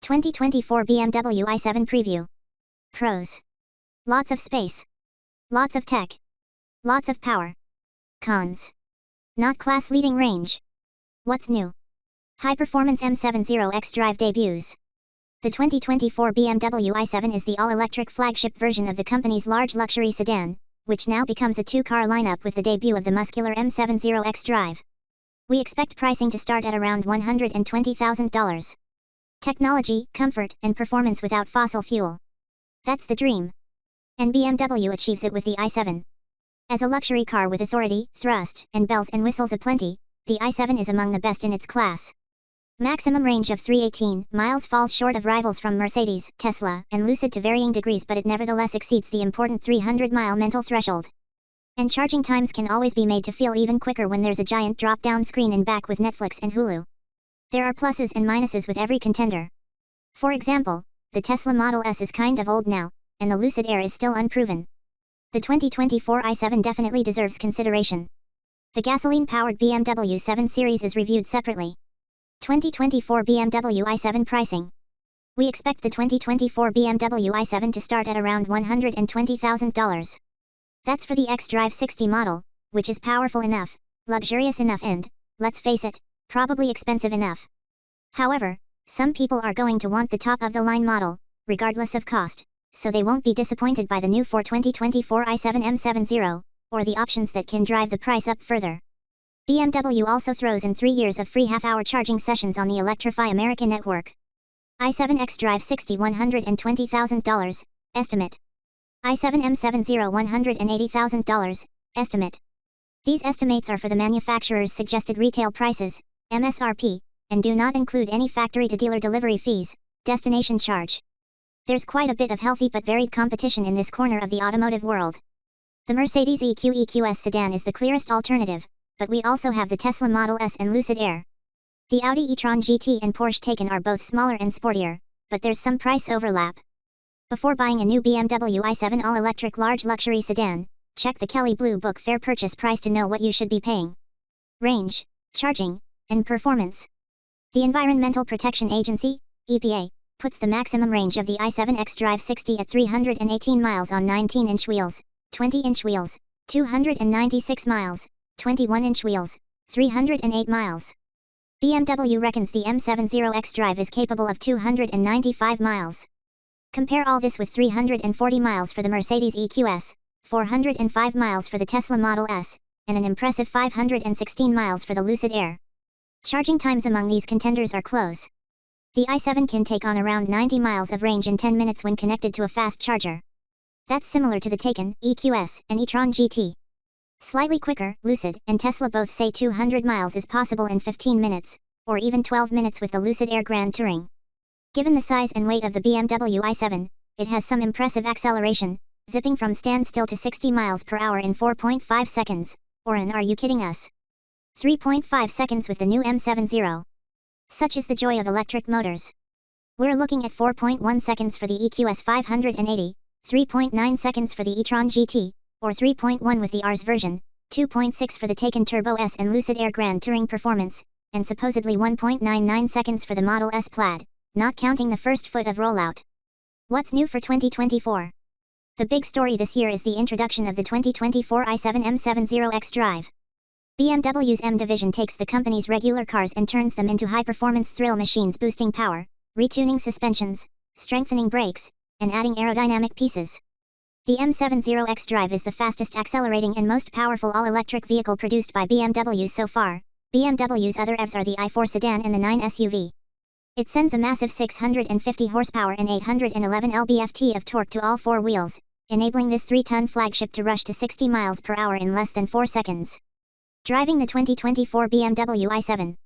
2024 BMW i7 Preview. Pros. Lots of space. Lots of tech. Lots of power. Cons. Not class-leading range. What's new? High-performance M70 xDrive debuts. The 2024 BMW i7 is the all-electric flagship version of the company's large luxury sedan, which now becomes a two-car lineup with the debut of the muscular M70 xDrive. We expect pricing to start at around $120,000. Technology, comfort, and performance without fossil fuel. That's the dream. And BMW achieves it with the i7. As a luxury car with authority, thrust, and bells and whistles aplenty, the i7 is among the best in its class. Maximum range of 318 miles falls short of rivals from Mercedes, Tesla, and Lucid to varying degrees, but it nevertheless exceeds the important 300-mile mental threshold. And charging times can always be made to feel even quicker when there's a giant drop-down screen in back with Netflix and Hulu. There are pluses and minuses with every contender. For example, the Tesla Model S is kind of old now, and the Lucid Air is still unproven. The 2024 i7 definitely deserves consideration. The gasoline-powered BMW 7 Series is reviewed separately. 2024 BMW i7 pricing. We expect the 2024 BMW i7 to start at around $120,000. That's for the xdrive60 model, which is powerful enough, luxurious enough and, let's face it, probably expensive enough. However, some people are going to want the top-of-the-line model, regardless of cost, so they won't be disappointed by the new 2024 i7 M70, or the options that can drive the price up further. BMW also throws in 3 years of free half-hour charging sessions on the Electrify America network. i7 xdrive60 $120,000, estimate. i7 M70 $180,000, estimate. These estimates are for the manufacturer's suggested retail prices, MSRP, and do not include any factory-to-dealer delivery fees, destination charge. There's quite a bit of healthy but varied competition in this corner of the automotive world. The Mercedes EQS sedan is the clearest alternative, but we also have the Tesla Model S and Lucid Air. The Audi e-tron GT and Porsche Taycan are both smaller and sportier, but there's some price overlap. Before buying a new BMW i7 all-electric large luxury sedan, check the Kelley Blue Book fair purchase price to know what you should be paying. Range, charging, and performance. The Environmental Protection Agency, EPA, puts the maximum range of the i7 xdrive60 at 318 miles on 19-inch wheels, 20-inch wheels, 296 miles, 21-inch wheels, 308 miles. BMW reckons the M70 xDrive is capable of 295 miles. Compare all this with 340 miles for the Mercedes EQS, 405 miles for the Tesla Model S, and an impressive 516 miles for the Lucid Air. Charging times among these contenders are close. The i7 can take on around 90 miles of range in 10 minutes when connected to a fast charger. That's similar to the Taycan, EQS, and e-tron GT. Slightly quicker, Lucid and Tesla both say 200 miles is possible in 15 minutes, or even 12 minutes with the Lucid Air Grand Touring. Given the size and weight of the BMW i7, it has some impressive acceleration, zipping from standstill to 60 miles per hour in 4.5 seconds, or in are you kidding us? 3.5 seconds with the new M70. Such is the joy of electric motors. We're looking at 4.1 seconds for the EQS 580, 3.9 seconds for the e-tron GT, or 3.1 with the Rs version, 2.6 for the Taycan Turbo S and Lucid Air Grand Touring Performance, and supposedly 1.99 seconds for the Model S Plaid, not counting the first foot of rollout. What's new for 2024? The big story this year is the introduction of the 2024 i7 M70 xDrive. BMW's M division takes the company's regular cars and turns them into high-performance thrill machines, boosting power, retuning suspensions, strengthening brakes, and adding aerodynamic pieces. The M70 xDrive is the fastest accelerating and most powerful all-electric vehicle produced by BMW so far. BMW's other EVs are the i4 sedan and the 9 SUV. It sends a massive 650 horsepower and 811 lb-ft of torque to all four wheels, enabling this 3-ton flagship to rush to 60 miles per hour in less than 4 seconds. Driving the 2024 BMW i7.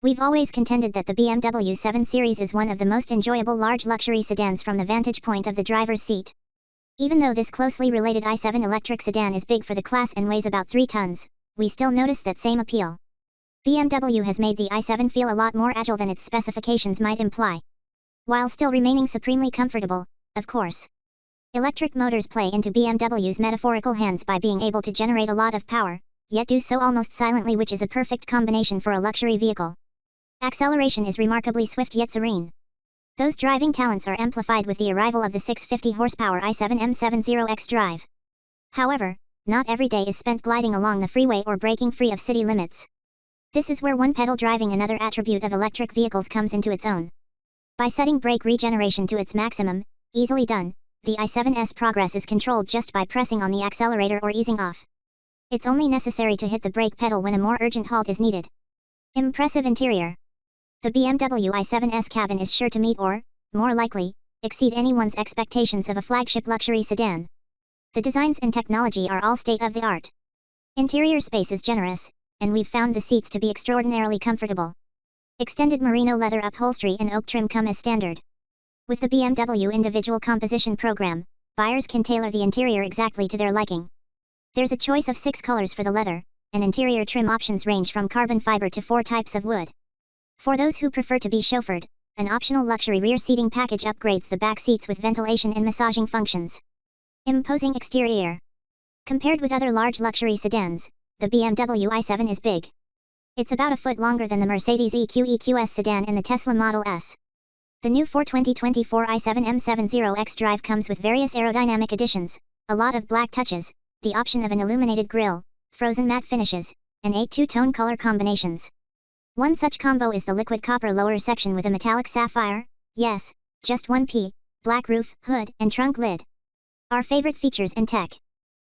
We've always contended that the BMW 7 Series is one of the most enjoyable large luxury sedans from the vantage point of the driver's seat. Even though this closely related i7 electric sedan is big for the class and weighs about 3 tons, we still notice that same appeal. BMW has made the i7 feel a lot more agile than its specifications might imply, while still remaining supremely comfortable, of course. Electric motors play into BMW's metaphorical hands by being able to generate a lot of power, yet do so almost silently, which is a perfect combination for a luxury vehicle. Acceleration is remarkably swift yet serene. Those driving talents are amplified with the arrival of the 650 horsepower i7 M70 xDrive. However, not every day is spent gliding along the freeway or breaking free of city limits. This is where one-pedal driving, another attribute of electric vehicles, comes into its own. By setting brake regeneration to its maximum, easily done, the i7's progress is controlled just by pressing on the accelerator or easing off. It's only necessary to hit the brake pedal when a more urgent halt is needed. Impressive interior. The BMW i7's cabin is sure to meet or, more likely, exceed anyone's expectations of a flagship luxury sedan. The designs and technology are all state-of-the-art. Interior space is generous, and we've found the seats to be extraordinarily comfortable. Extended merino leather upholstery and oak trim come as standard. With the BMW individual composition program, buyers can tailor the interior exactly to their liking. There's a choice of 6 colors for the leather, and interior trim options range from carbon fiber to 4 types of wood. For those who prefer to be chauffeured, an optional luxury rear seating package upgrades the back seats with ventilation and massaging functions. Imposing exterior. Compared with other large luxury sedans, the BMW i7 is big. It's about a foot longer than the Mercedes EQS sedan and the Tesla Model S. The new 2024 i7 M70 xDrive comes with various aerodynamic additions, a lot of black touches, the option of an illuminated grille, frozen matte finishes, and 8 two-tone color combinations. One such combo is the liquid copper lower section with a metallic sapphire, yes, just 1P, black roof, hood, and trunk lid. Our favorite features and tech.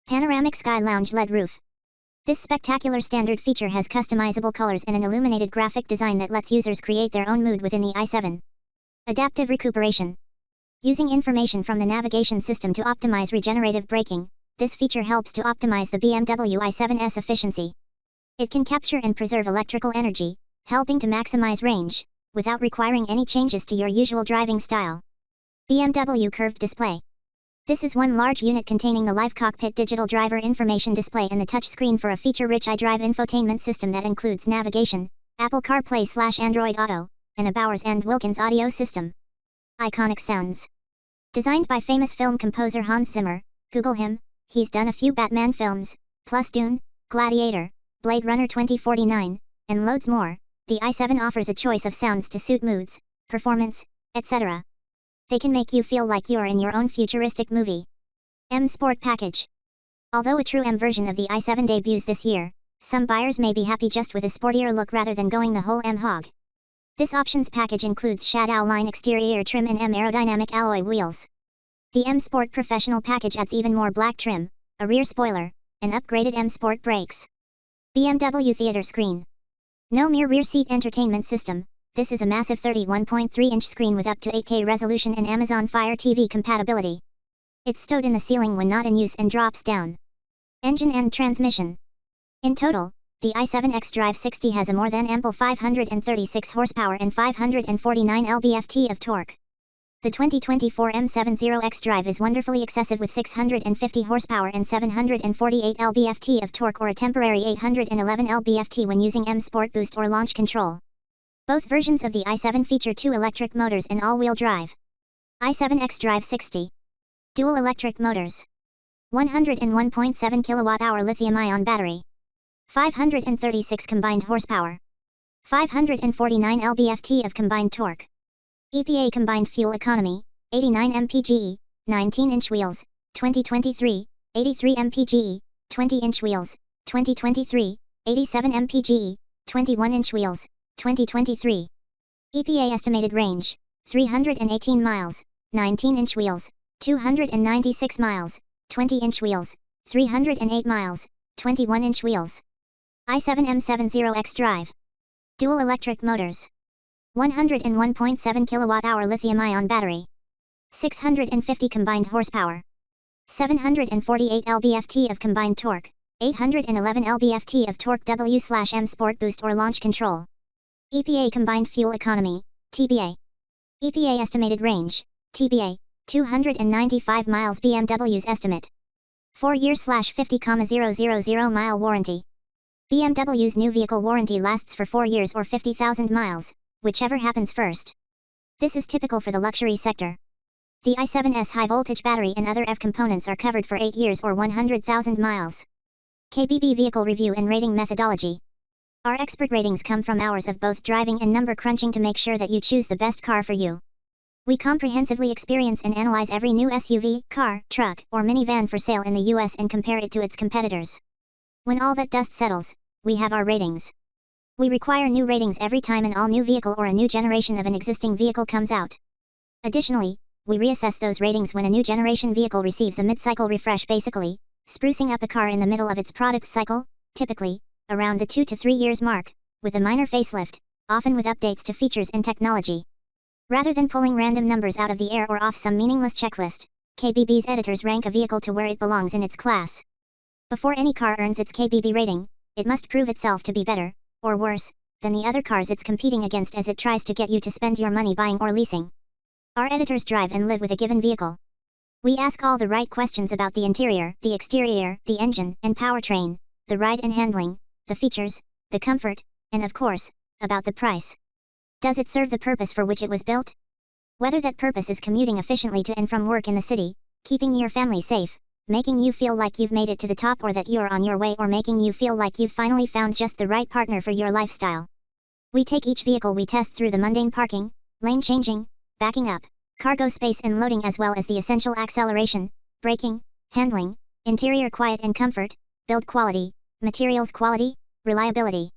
Panoramic Sky Lounge LED roof. This spectacular standard feature has customizable colors and an illuminated graphic design that lets users create their own mood within the i7. Adaptive recuperation. Using information from the navigation system to optimize regenerative braking, this feature helps to optimize the BMW i7's efficiency. It can capture and preserve electrical energy, helping to maximize range, without requiring any changes to your usual driving style. BMW curved display. This is one large unit containing the live cockpit digital driver information display and the touchscreen for a feature-rich iDrive infotainment system that includes navigation, Apple CarPlay/Android Auto, and a Bowers & Wilkins audio system. Iconic sounds. Designed by famous film composer Hans Zimmer, Google him, he's done a few Batman films, plus Dune, Gladiator, Blade Runner 2049, and loads more. The i7 offers a choice of sounds to suit moods, performance, etc. They can make you feel like you're in your own futuristic movie. M Sport Package. Although a true M version of the i7 debuts this year, some buyers may be happy just with a sportier look rather than going the whole M hog. This options package includes Shadow line exterior trim and M aerodynamic alloy wheels. The M Sport Professional package adds even more black trim, a rear spoiler, and upgraded M Sport brakes. BMW Theater Screen. No mere rear seat entertainment system. This is a massive 31.3-inch screen with up to 8K resolution and Amazon Fire TV compatibility. It's stowed in the ceiling when not in use and drops down. Engine and transmission. In total, the i7 xdrive60 has a more than ample 536 horsepower and 549 lb-ft of torque. The 2024 M70 xDrive is wonderfully excessive with 650 horsepower and 748 lb-ft of torque, or a temporary 811 lb-ft when using M Sport Boost or launch control. Both versions of the i7 feature 2 electric motors and all-wheel drive. i7 xdrive60. Dual electric motors. 101.7 kWh lithium-ion battery. 536 combined horsepower. 549 lb-ft of combined torque. EPA combined fuel economy, 89 mpge, 19-inch wheels, 2023, 83 mpge, 20-inch wheels, 2023, 87 mpge, 21-inch wheels, 2023. EPA estimated range, 318 miles, 19-inch wheels, 296 miles, 20-inch wheels, 308 miles, 21-inch wheels. i7 M70 xDrive. Dual electric motors. 101.7 kWh lithium-ion battery. 650 combined horsepower. 748 lb-ft of combined torque. 811 lb-ft of torque W/M Sport Boost or launch control. EPA combined fuel economy, TBA. EPA estimated range, TBA, 295 miles. BMW's estimate. 4-year/50,000 mile warranty. BMW's new vehicle warranty lasts for 4 years or 50,000 miles, whichever happens first. This is typical for the luxury sector. The i7's high-voltage battery and other EV components are covered for 8 years or 100,000 miles. KBB Vehicle Review and Rating Methodology. Our expert ratings come from hours of both driving and number crunching to make sure that you choose the best car for you. We comprehensively experience and analyze every new SUV, car, truck, or minivan for sale in the US and compare it to its competitors. When all that dust settles, we have our ratings. We require new ratings every time an all-new vehicle or a new generation of an existing vehicle comes out. Additionally, we reassess those ratings when a new generation vehicle receives a mid-cycle refresh, basically sprucing up a car in the middle of its product cycle, typically around the 2 to 3 years mark, with a minor facelift, often with updates to features and technology. Rather than pulling random numbers out of the air or off some meaningless checklist, KBB's editors rank a vehicle to where it belongs in its class. Before any car earns its KBB rating, it must prove itself to be better, or worse, than the other cars it's competing against as it tries to get you to spend your money buying or leasing. Our editors drive and live with a given vehicle. We ask all the right questions about the interior, the exterior, the engine and powertrain, the ride and handling, the features, the comfort, and of course, about the price. Does it serve the purpose for which it was built? Whether that purpose is commuting efficiently to and from work in the city, keeping your family safe, making you feel like you've made it to the top or that you're on your way, or making you feel like you've finally found just the right partner for your lifestyle. We take each vehicle we test through the mundane parking, lane changing, backing up, cargo space and loading, as well as the essential acceleration, braking, handling, interior quiet and comfort, build quality, materials quality, reliability,